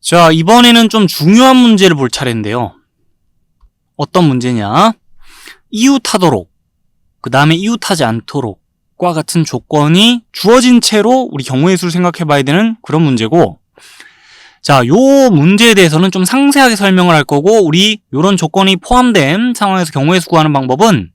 자, 이번에는 좀 중요한 문제를 볼 차례인데요. 어떤 문제냐? 이웃하도록, 그 다음에 이웃하지 않도록과 같은 조건이 주어진 채로 우리 경우의 수를 생각해 봐야 되는 그런 문제고, 자, 요 문제에 대해서는 좀 상세하게 설명을 할 거고, 우리 요런 조건이 포함된 상황에서 경우의 수 구하는 방법은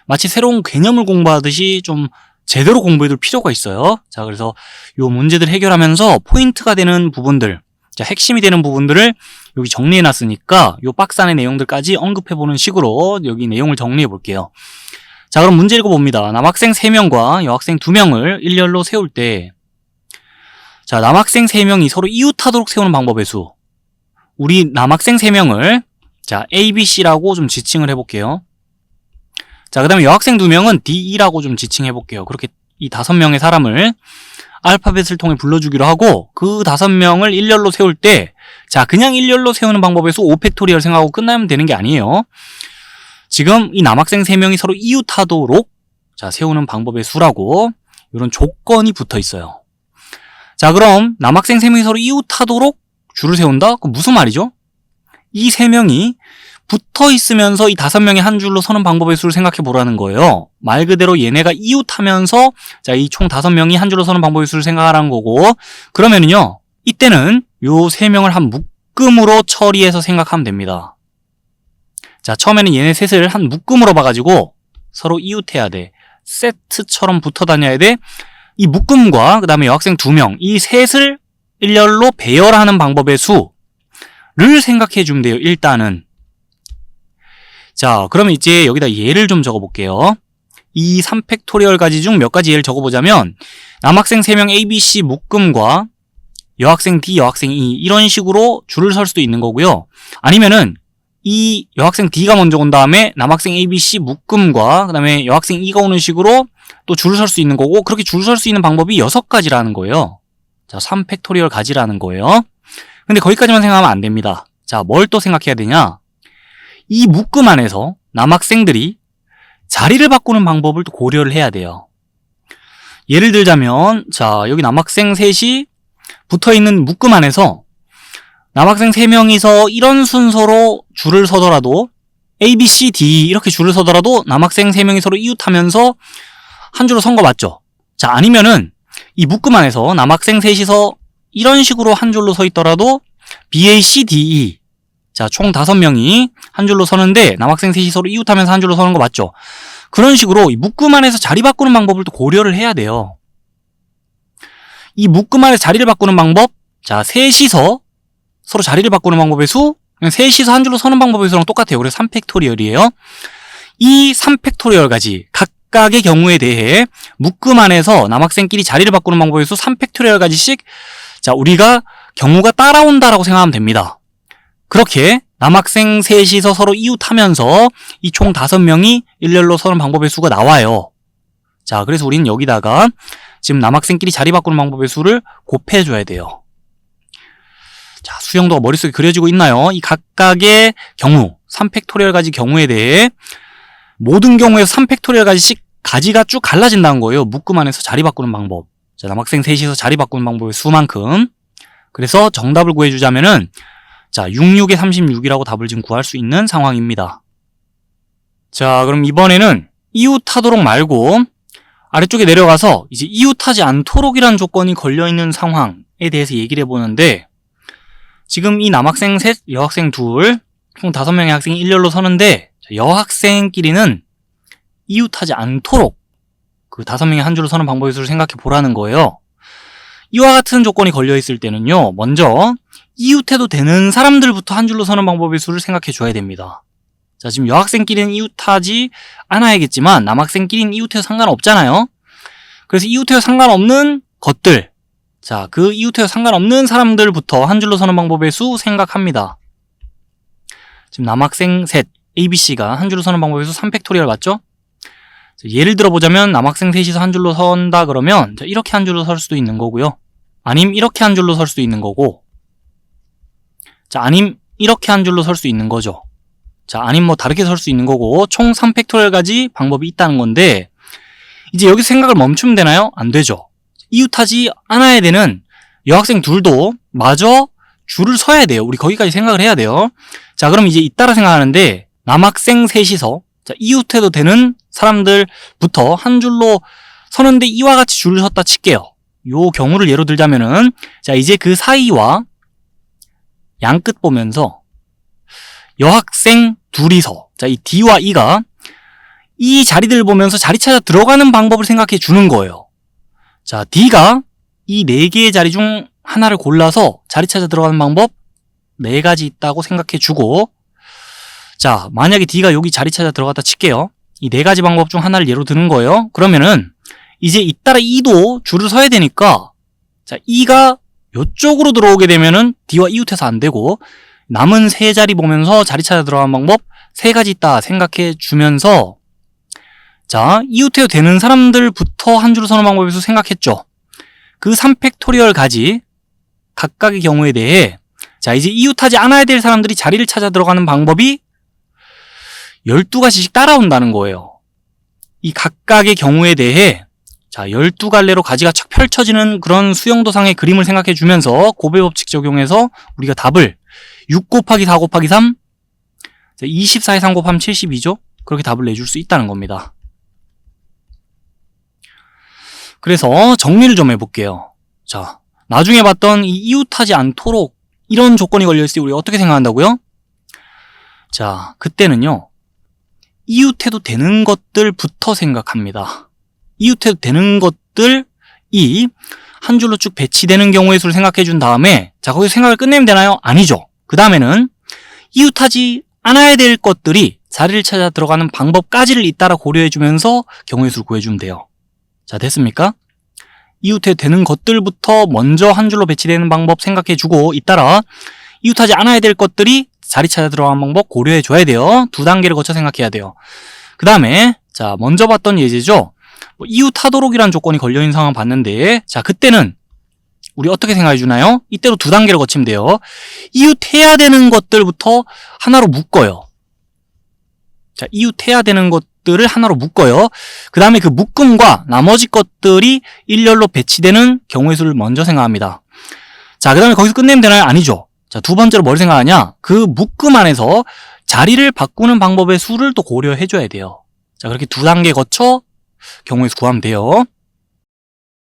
마치 새로운 개념을 공부하듯이 좀 제대로 공부해둘 필요가 있어요. 자, 그래서 요 문제들 해결하면서 포인트가 되는 부분들, 자, 핵심이 되는 부분들을 여기 정리해 놨으니까 요 박스 안의 내용들까지 언급해 보는 식으로 여기 내용을 정리해 볼게요. 자, 그럼 문제 읽어봅니다. 남학생 3명과 여학생 2명을 일렬로 세울 때, 자, 남학생 3명이 서로 이웃하도록 세우는 방법의 수. 우리 남학생 3명을 자, A, B, C라고 좀 지칭을 해볼게요. 자, 그 다음에 여학생 2명은 D, E라고 좀 지칭해 볼게요. 그렇게 이 5명의 사람을 알파벳을 통해 불러주기로 하고, 그 5명을 일렬로 세울 때, 자, 그냥 일렬로 세우는 방법의 수 5팩토리얼 생각하고 끝나면 되는 게 아니에요. 지금 이 남학생 3명이 서로 이웃하도록 자, 세우는 방법의 수라고 이런 조건이 붙어 있어요. 자, 그럼 남학생 3명이 서로 이웃하도록 줄을 세운다? 그럼 무슨 말이죠? 이 3명이 붙어 있으면서 이 5명이 한 줄로 서는 방법의 수를 생각해 보라는 거예요. 말 그대로 얘네가 이웃하면서 자, 이 총 5명이 한 줄로 서는 방법의 수를 생각하라는 거고, 그러면은요, 이때는 요 3명을 한 묶음으로 처리해서 생각하면 됩니다. 자, 처음에는 얘네 셋을 한 묶음으로 봐가지고 서로 이웃해야 돼. 세트처럼 붙어 다녀야 돼. 이 묶음과 그 다음에 여학생 2명, 이 셋을 일렬로 배열하는 방법의 수를 생각해 주면 돼요, 일단은. 자, 그러면 이제 여기다 예를 좀 적어볼게요. 이 3팩토리얼 가지 중 몇 가지 예를 적어보자면, 남학생 3명 A, B, C 묶음과 여학생 D, 여학생 E 이런 식으로 줄을 설 수도 있는 거고요. 아니면은 이 여학생 D가 먼저 온 다음에 남학생 A, B, C 묶음과 그 다음에 여학생 E가 오는 식으로 또 줄을 설 수 있는 거고, 그렇게 줄을 설 수 있는 방법이 6가지라는 거예요. 자, 3팩토리얼 가지라는 거예요. 근데 거기까지만 생각하면 안 됩니다. 자, 뭘 또 생각해야 되냐? 이 묶음 안에서 남학생들이 자리를 바꾸는 방법을 또 고려를 해야 돼요. 예를 들자면, 자, 여기 남학생 셋이 붙어있는 묶음 안에서 남학생 3명이서 이런 순서로 줄을 서더라도 A, B, C, D 이렇게 줄을 서더라도 남학생 3명이 서로 이웃하면서 한 줄로 선 거 맞죠? 자, 아니면은 이 묶음 안에서 남학생 셋이서 이런 식으로 한 줄로 서 있더라도 B, A, C, D, E 자, 총 5명이 한 줄로 서는데 남학생 셋이 서로 이웃하면서 한 줄로 서는 거 맞죠? 그런 식으로 이 묶음 안에서 자리 바꾸는 방법을 또 고려를 해야 돼요. 이 묶음 안에서 자리를 바꾸는 방법, 자, 셋이서 서로 자리를 바꾸는 방법의 수, 그냥 셋이서 한 줄로 서는 방법의 수랑 똑같아요. 그래서 3팩토리얼이에요. 이 3팩토리얼 가지 각각의 경우에 대해 묶음 안에서 남학생끼리 자리를 바꾸는 방법의 수 3팩토리얼 가지씩 자, 우리가 경우가 따라온다라고 생각하면 됩니다. 그렇게 남학생 셋이서 서로 이웃하면서 이 총 5명이 일렬로 서는 방법의 수가 나와요. 자, 그래서 우리는 여기다가 지금 남학생끼리 자리 바꾸는 방법의 수를 곱해줘야 돼요. 자, 수형도가 머릿속에 그려지고 있나요? 이 각각의 경우, 3팩토리얼 가지 경우에 대해 모든 경우에서 3팩토리얼 가지씩 가지가 쭉 갈라진다는 거예요. 묶음 안에서 자리 바꾸는 방법. 자, 남학생 셋이서 자리 바꾸는 방법의 수만큼. 그래서 정답을 구해주자면은 자, 66에 36이라고 답을 지금 구할 수 있는 상황입니다. 자, 그럼 이번에는 이웃하도록 말고 아래쪽에 내려가서 이제 이웃하지 않도록이라는 조건이 걸려있는 상황에 대해서 얘기를 해보는데, 지금 이 남학생 셋, 여학생 둘, 총 5명의 학생이 일렬로 서는데 여학생끼리는 이웃하지 않도록 그 5명이 한 줄로 서는 방법의 수를 생각해 보라는 거예요. 이와 같은 조건이 걸려있을 때는요, 먼저 이웃해도 되는 사람들부터 한 줄로 서는 방법의 수를 생각해 줘야 됩니다. 자, 지금 여학생끼리는 이웃하지 않아야겠지만 남학생끼리는 이웃해도 상관없잖아요. 그래서 이웃해도 상관없는 것들, 자, 그 이웃해도 상관없는 사람들부터 한 줄로 서는 방법의 수 생각합니다. 지금 남학생 셋, A, B, C가 한 줄로 서는 방법의 수 3팩토리얼 맞죠? 자, 예를 들어보자면 남학생 셋이서 한 줄로 선다 그러면 자, 이렇게 한 줄로 설 수도 있는 거고요. 아님 이렇게 한 줄로 설 수도 있는 거고, 자, 아님 이렇게 한 줄로 설 수 있는 거죠. 자, 아님 뭐 다르게 설 수 있는 거고, 총 3팩토리얼 가지 방법이 있다는 건데, 이제 여기서 생각을 멈추면 되나요? 안 되죠. 이웃하지 않아야 되는 여학생 둘도 마저 줄을 서야 돼요. 우리 거기까지 생각을 해야 돼요. 자, 그럼 이제 잇따라 생각하는데 남학생 셋이서 자, 이웃해도 되는 사람들부터 한 줄로 서는데 이와 같이 줄을 섰다 칠게요. 요 경우를 예로 들자면은 자, 이제 그 사이와 양끝 보면서 여학생 둘이서 자, 이 D와 E가 이 자리들 보면서 자리 찾아 들어가는 방법을 생각해 주는 거예요. 자, D가 이 4개의 자리 중 하나를 골라서 자리 찾아 들어가는 방법 4가지 있다고 생각해 주고, 자, 만약에 D가 여기 자리 찾아 들어갔다 칠게요. 이 4가지 방법 중 하나를 예로 드는 거예요. 그러면은 이제 잇따라 E도 줄을 서야 되니까 자, E가 이쪽으로 들어오게 되면은 D와 이웃해서 안 되고 남은 3자리 보면서 자리 찾아 들어가는 방법 3가지 있다 생각해 주면서 자, 이웃해도 되는 사람들부터 한 줄을 서는 방법에서 생각했죠. 그 3팩토리얼 가지 각각의 경우에 대해 자, 이제 이웃하지 않아야 될 사람들이 자리를 찾아 들어가는 방법이 12가지씩 따라온다는 거예요. 이 각각의 경우에 대해 자, 12갈래로 가지가 착 펼쳐지는 그런 수영도상의 그림을 생각해 주면서 고배법칙 적용해서 우리가 답을 6 곱하기 4 곱하기 3 24에 3 곱하면 72죠? 그렇게 답을 내줄 수 있다는 겁니다. 그래서 정리를 좀 해볼게요. 자, 나중에 봤던 이 이웃하지 않도록 이런 조건이 걸려있을 때 우리가 어떻게 생각한다고요? 자, 그때는요, 이웃해도 되는 것들부터 생각합니다. 이웃해도 되는 것들이 한 줄로 쭉 배치되는 경우의 수를 생각해 준 다음에 자, 거기서 생각을 끝내면 되나요? 아니죠. 그 다음에는 이웃하지 않아야 될 것들이 자리를 찾아 들어가는 방법까지를 잇따라 고려해 주면서 경우의 수를 구해주면 돼요. 자, 됐습니까? 이웃해도 되는 것들부터 먼저 한 줄로 배치되는 방법 생각해 주고 잇따라 이웃하지 않아야 될 것들이 자리 찾아 들어가는 방법 고려해 줘야 돼요. 2단계를 거쳐 생각해야 돼요. 그 다음에 자, 먼저 봤던 예제죠. 이웃하도록이라는 조건이 걸려있는 상황 봤는데 자, 그때는 우리 어떻게 생각해 주나요? 이때로 2단계를 거치면 돼요. 이웃해야 되는 것들부터 하나로 묶어요. 자, 이웃해야 되는 것들을 하나로 묶어요. 그 다음에 그 묶음과 나머지 것들이 일렬로 배치되는 경우의 수를 먼저 생각합니다. 자, 그 다음에 거기서 끝내면 되나요? 아니죠. 자, 두 번째로 뭘 생각하냐? 그 묶음 안에서 자리를 바꾸는 방법의 수를 또 고려해 줘야 돼요. 자, 그렇게 2단계 거쳐 경우의 수 구하면 돼요.